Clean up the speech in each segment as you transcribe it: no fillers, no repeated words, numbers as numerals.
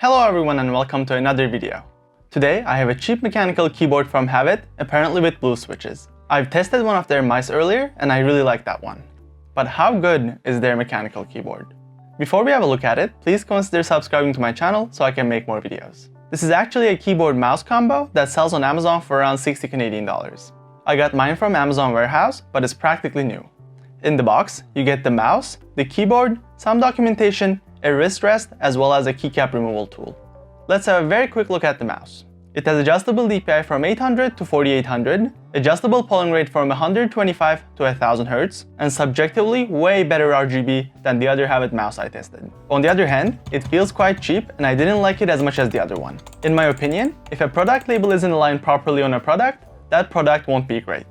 Hello everyone and welcome to another video. Today I have a cheap mechanical keyboard from Havit, apparently with blue switches. I've tested one of their mice earlier and I really like that one. But how good is their mechanical keyboard? Before we have a look at it, please consider subscribing to my channel so I can make more videos. This is actually a keyboard mouse combo that sells on Amazon for around 60 Canadian dollars. I got mine from Amazon warehouse, but it's practically new. In the box, you get the mouse, the keyboard, some documentation, a wrist rest, as well as a keycap removal tool. Let's have a very quick look at the mouse. It has adjustable DPI from 800 to 4800, adjustable polling rate from 125 to 1000 Hz, and subjectively way better RGB than the other Havit mouse I tested. On the other hand, it feels quite cheap and I didn't like it as much as the other one. In my opinion, if a product label isn't aligned properly on a product, that product won't be great.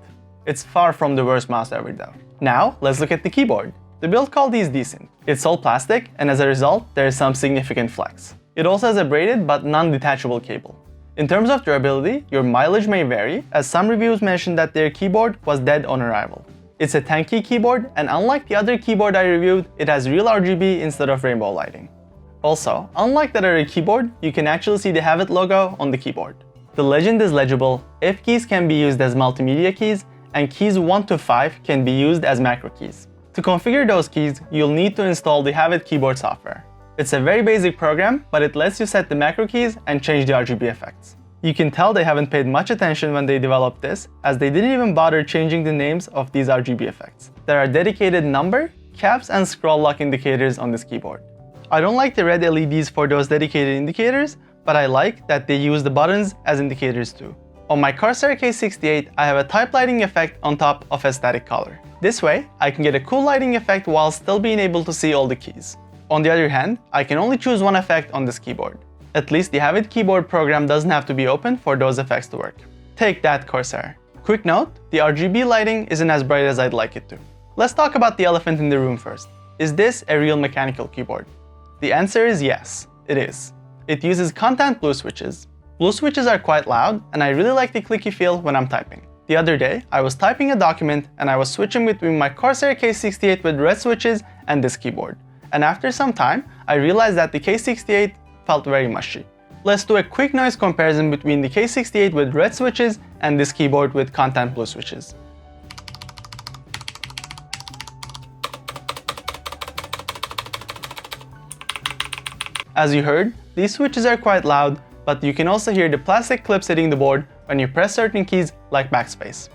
It's far from the worst mouse ever though. Now, let's look at the keyboard. The build quality is decent. It's all plastic, and as a result, there is some significant flex. It also has a braided but non-detachable cable. In terms of durability, your mileage may vary, as some reviews mentioned that their keyboard was dead on arrival. It's a 10-key keyboard, and unlike the other keyboard I reviewed, it has real RGB instead of rainbow lighting. Also, unlike that other keyboard, you can actually see the Havit logo on the keyboard. The legend is legible, F keys can be used as multimedia keys, and keys 1 to 5 can be used as macro keys. To configure those keys, you'll need to install the Havit keyboard software. It's a very basic program, but it lets you set the macro keys and change the RGB effects. You can tell they haven't paid much attention when they developed this, as they didn't even bother changing the names of these RGB effects. There are dedicated number, caps, and scroll lock indicators on this keyboard. I don't like the red LEDs for those dedicated indicators, but I like that they use the buttons as indicators too. On my Corsair K68, I have a type lighting effect on top of a static color. This way, I can get a cool lighting effect while still being able to see all the keys. On the other hand, I can only choose one effect on this keyboard. At least the Havit keyboard program doesn't have to be open for those effects to work. Take that, Corsair. Quick note, the RGB lighting isn't as bright as I'd like it to. Let's talk about the elephant in the room first. Is this a real mechanical keyboard? The answer is yes, it is. It uses content blue switches. Blue switches are quite loud, and I really like the clicky feel when I'm typing. The other day, I was typing a document and I was switching between my Corsair K68 with red switches and this keyboard. And after some time, I realized that the K68 felt very mushy. Let's do a quick noise comparison between the K68 with red switches and this keyboard with content blue switches. As you heard, these switches are quite loud, but you can also hear the plastic clips hitting the board when you press certain keys like backspace.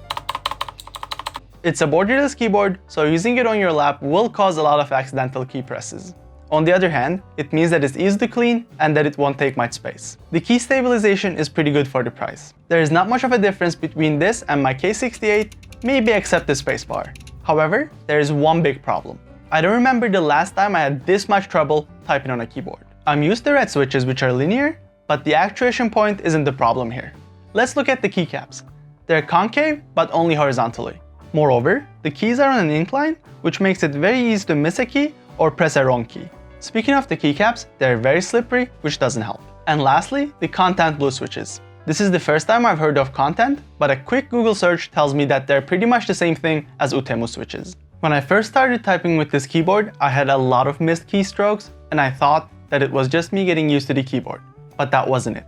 It's a borderless keyboard, so using it on your lap will cause a lot of accidental key presses. On the other hand, it means that it's easy to clean and that it won't take much space. The key stabilization is pretty good for the price. There is not much of a difference between this and my K68, maybe except the spacebar. However, there is one big problem. I don't remember the last time I had this much trouble typing on a keyboard. I'm used to red switches which are linear, but the actuation point isn't the problem here. Let's look at the keycaps. They're concave, but only horizontally. Moreover, the keys are on an incline, which makes it very easy to miss a key or press a wrong key. Speaking of the keycaps, they're very slippery, which doesn't help. And lastly, the content blue switches. This is the first time I've heard of content, but a quick Google search tells me that they're pretty much the same thing as Utemu switches. When I first started typing with this keyboard, I had a lot of missed keystrokes, and I thought that it was just me getting used to the keyboard. But that wasn't it.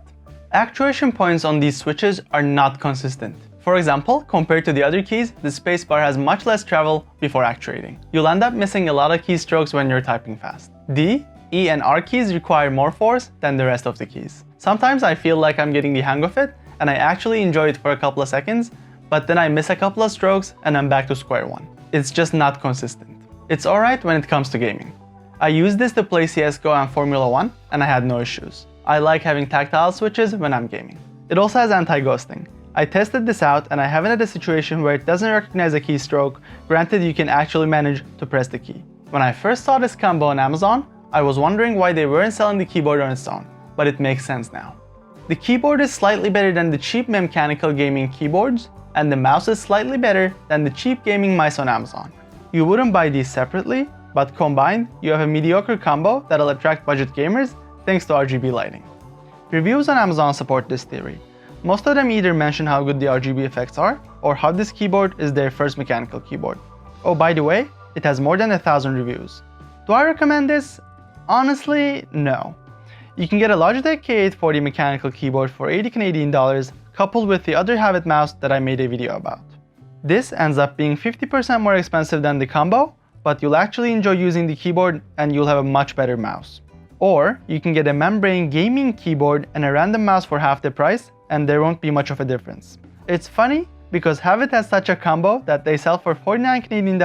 Actuation points on these switches are not consistent. For example, compared to the other keys, the spacebar has much less travel before actuating. You'll end up missing a lot of keystrokes when you're typing fast. D, E, and R keys require more force than the rest of the keys. Sometimes I feel like I'm getting the hang of it, and I actually enjoy it for a couple of seconds, but then I miss a couple of strokes and I'm back to square one. It's just not consistent. It's alright when it comes to gaming. I used this to play CSGO and Formula 1, and I had no issues. I like having tactile switches when I'm gaming. It also has anti-ghosting. I tested this out and I haven't had a situation where it doesn't recognize a keystroke, granted you can actually manage to press the key. When I first saw this combo on Amazon, I was wondering why they weren't selling the keyboard on its own, but it makes sense now. The keyboard is slightly better than the cheap mechanical gaming keyboards, and the mouse is slightly better than the cheap gaming mice on Amazon. You wouldn't buy these separately, but combined, you have a mediocre combo that'll attract budget gamers thanks to RGB lighting. Reviews on Amazon support this theory. Most of them either mention how good the RGB effects are, or how this keyboard is their first mechanical keyboard. Oh, by the way, it has more than 1,000 reviews. Do I recommend this? Honestly, no. You can get a Logitech K840 mechanical keyboard for $80 Canadian coupled with the other Havit mouse that I made a video about. This ends up being 50% more expensive than the combo, but you'll actually enjoy using the keyboard and you'll have a much better mouse. Or you can get a membrane gaming keyboard and a random mouse for half the price, and there won't be much of a difference. It's funny because Havit has such a combo that they sell for $49 Canadian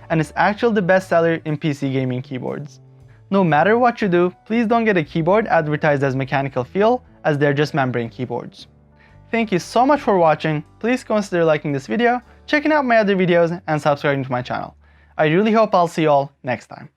and is actually the best seller in PC gaming keyboards. No matter what you do, please don't get a keyboard advertised as mechanical feel, as they're just membrane keyboards. Thank you so much for watching. Please consider liking this video, checking out my other videos, and subscribing to my channel. I really hope I'll see you all next time.